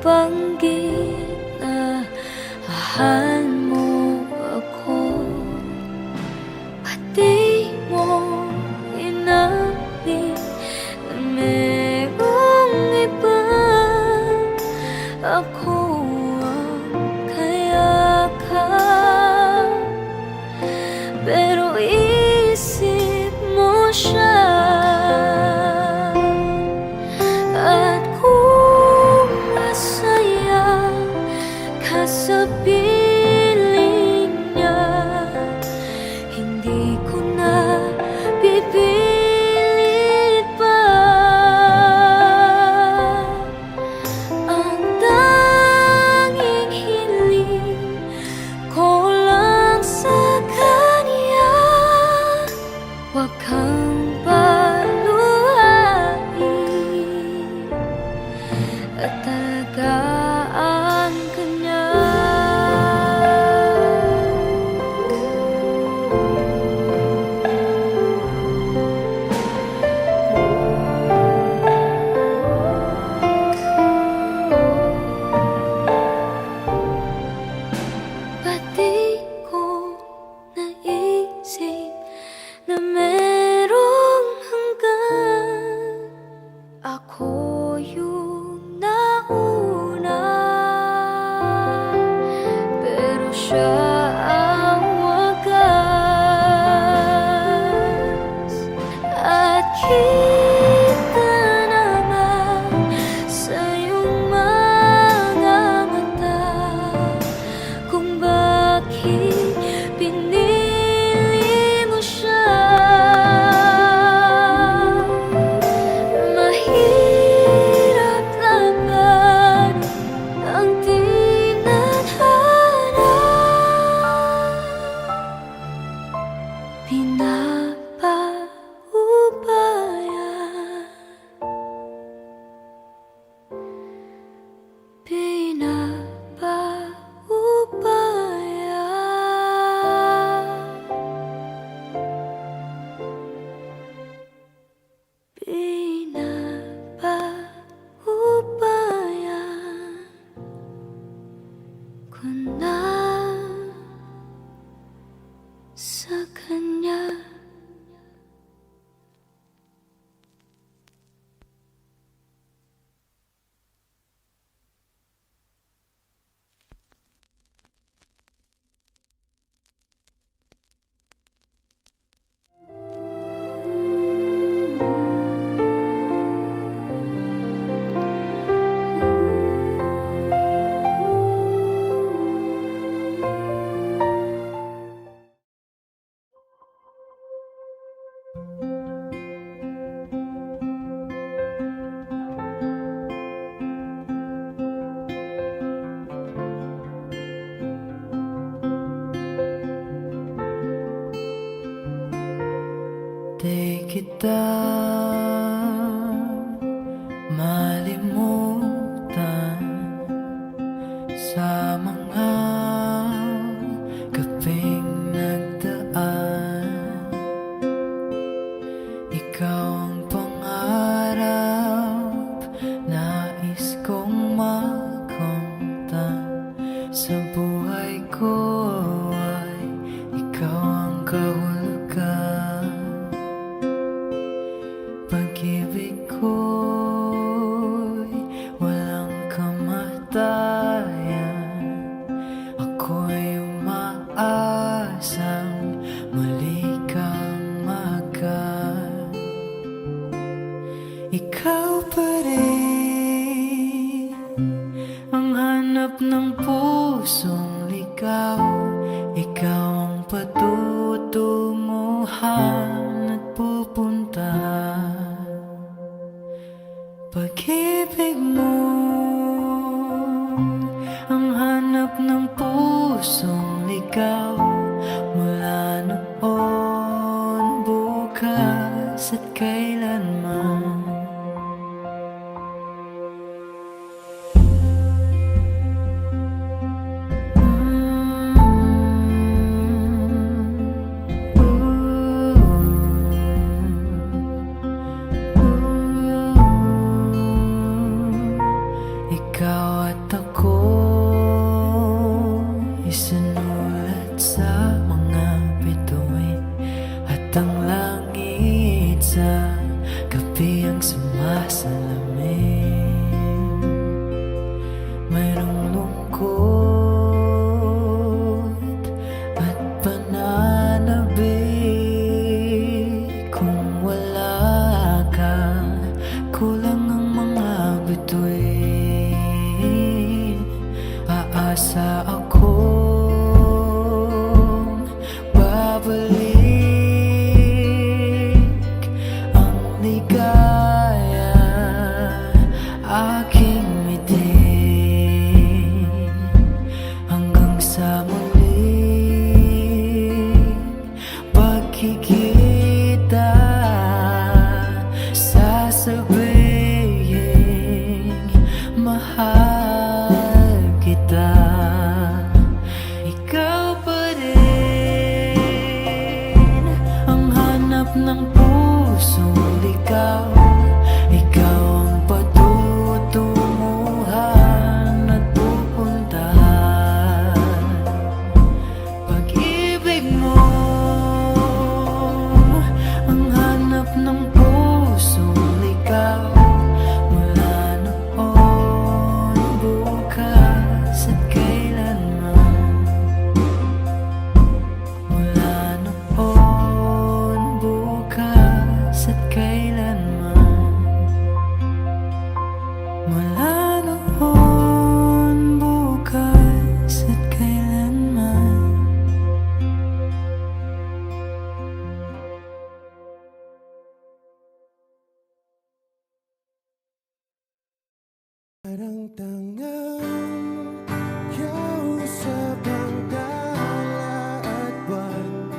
nabanggit na mahal mo ako, pati mo inamin na merong iba. Ako ang kayakap, pero isip mo siya. At kung masaya ka sa piling niya, hindi ko na pipilit pa. Ang tanging hiling ko lang sa kanya, huwag kang paluhain at talagaan ka niya. Pati ko naisip na merong hanggan, ako yung nauna, pero siya ang wagas. At kita naman sa iyong mga mata kung bakit pinili mo siya. Mahirap laban ang tinadhana, pinapaubaya, pinapaubaya ko na sa kanya. Di kita malimutan sa mga gabing nagdaan. Ikaw ang pangarap, nais kong makamtan. Sa buhay ko ay ikaw ang kahulugan. Pag-ibig ko'y walang kamatayan. Ako'y umaasang muli kang magan. Ikaw pa rin ang hanap ng pusong ligaw. Ikaw ang patutunguhan at pupuntahan. Pag-ibig mo ang hanap ng pusong ligaw. Mula noon, bukas at kailanman. Ikaw at sa gabi ang sumasalamin. Mayroong lungkot at pananabik. Kung wala ka, kulang ang mga bituin. Aasa akong babalik ang ligaya aking mitin hanggang sa muling pagkikita. Sasabihin mahal kita. Ikaw pa rin ang hanap ng pusong ligaw. Ikaw ang patutunguhan at pupuntahan. Pag-ibig mo ang hanap ng pusong ligaw. Mula noon, bukas at kailanman. Mula noon, bukas at kailanman. Mula noon, bukas at kailanman. Parang tangang kausap ang tala at buwan,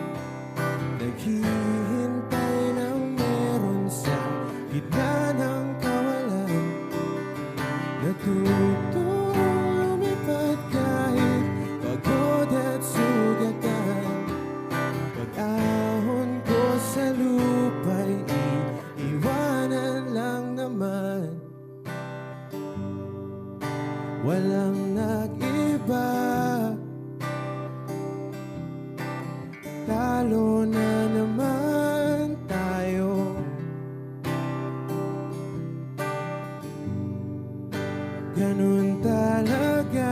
naghihintay ng meron sa gitna ng kawalan. Natutong lumipad kahit pagod at sugatan. Pag-ahon ko sa lupa'y iiwanan lang naman. Walang nag-iba, talo na naman tayo. Ganun talaga,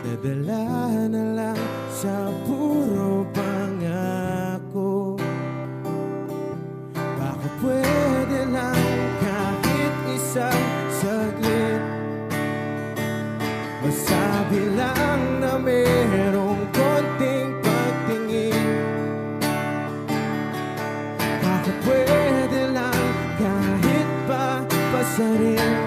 nadala na lang sa puro pangako. Baka pwede lang kahit isang saglit, masabi lang na merong konting pagtingin. Baka pwede lang kahit pa pasarin.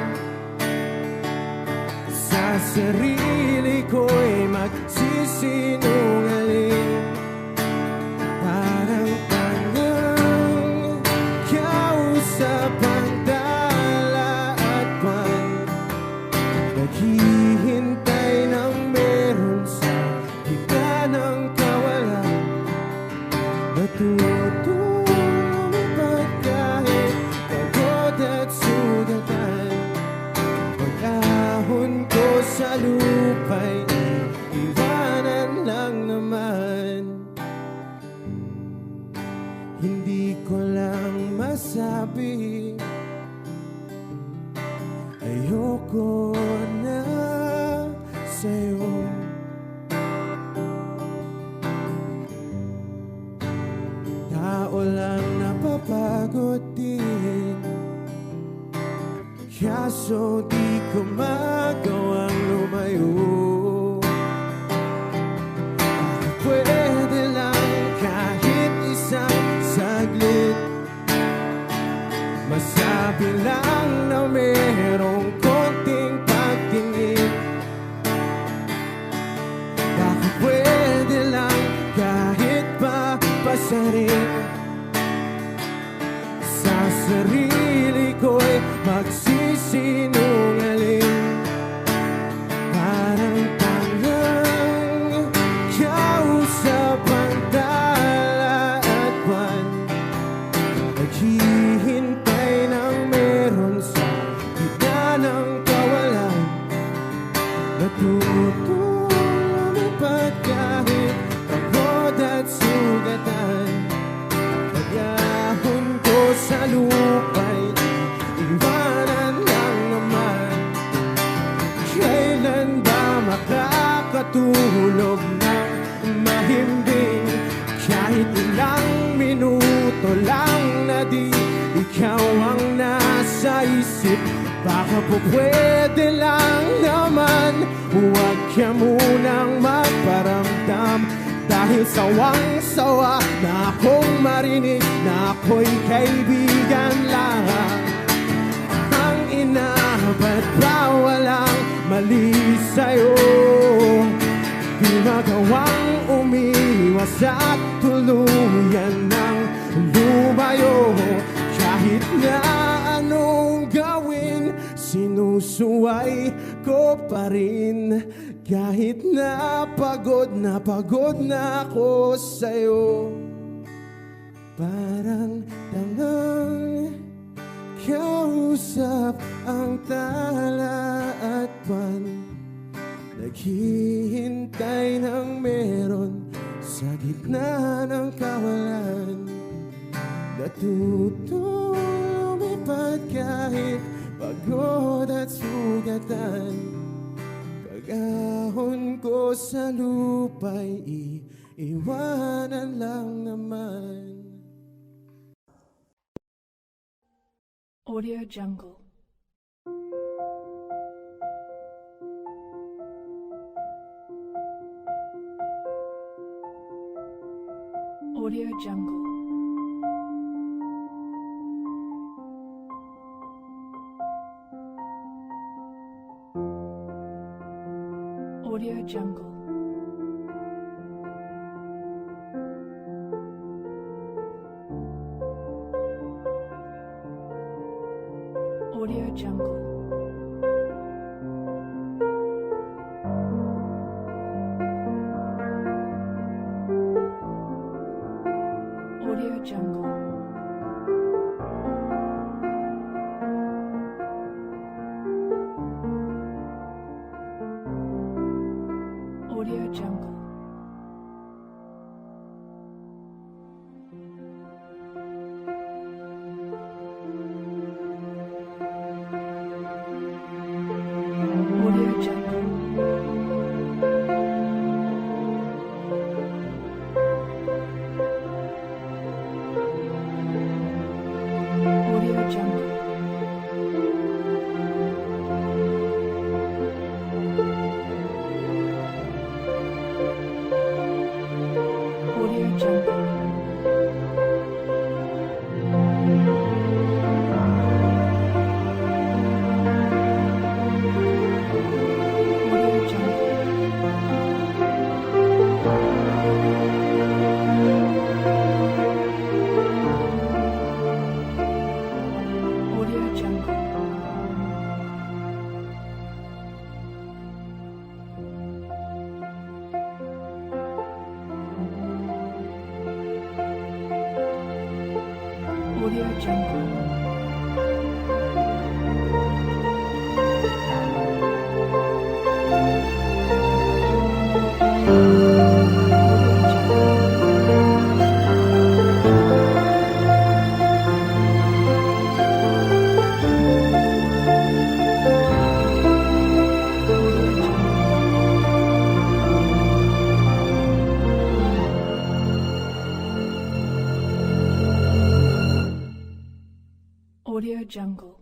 Sa sarili ko'y magsisinungaling. Parang tangang kausap ang tala at buwan, naghihintay ng meron sa gitna ng kawalan. Natutong lumipad kahit pagod at sugatan. Pag-ahon ko sa lupa'y iwanan lang naman. Hindi ko lang masabi, ayoko na sa'yo. Tao lang napapagod din, kaso di ko magawang lumayo. Baka pwede lang kahit isang saglit, masabi lang na merong konting pagtingin. Baka pwede lang kahit pa pasarin. Sa sarili ko'y magsisinungaling. Parang tangang kausap ang tala at buwan, naghihintay ng meron sa gitna ng kawalan. Natutong lumipad kahit pagod at sugatan. lupa'y iwanan lang naman. Kailan ba makakatulog ng mahimbing? Kahit ilang minuto lang na di ikaw ang nasa isip. Baka po pwede lang naman, huwag ka munang magparamdam. Dahil sawang-sawa na akong marinig na ako'y kaibigan lang. Ang ina, ba't ba walang mali sa'yo? Di magawang umiwas at tuluyan ng lumayo. Kahit na anong gawin, sinusuway ko pa rin. Kahit na pagod na ako sa'yo. Parang tangang kausap ang tala at buwan, naghihintay ng meron sa gitna ng kawalan. Natutong lumipad kahit pagod at sugatan. Pag-ahon ko sa lupa'y iiwanan lang naman. Audio Jungle. Audio Jungle. Audio Jungle. Audio Jungle. Audio Jungle. Audio Jungle. Audio Jungle. Audio Jungle. Audio Jungle. Audio Jungle. Audio Jungle. Audio Jungle. Audio Jungle.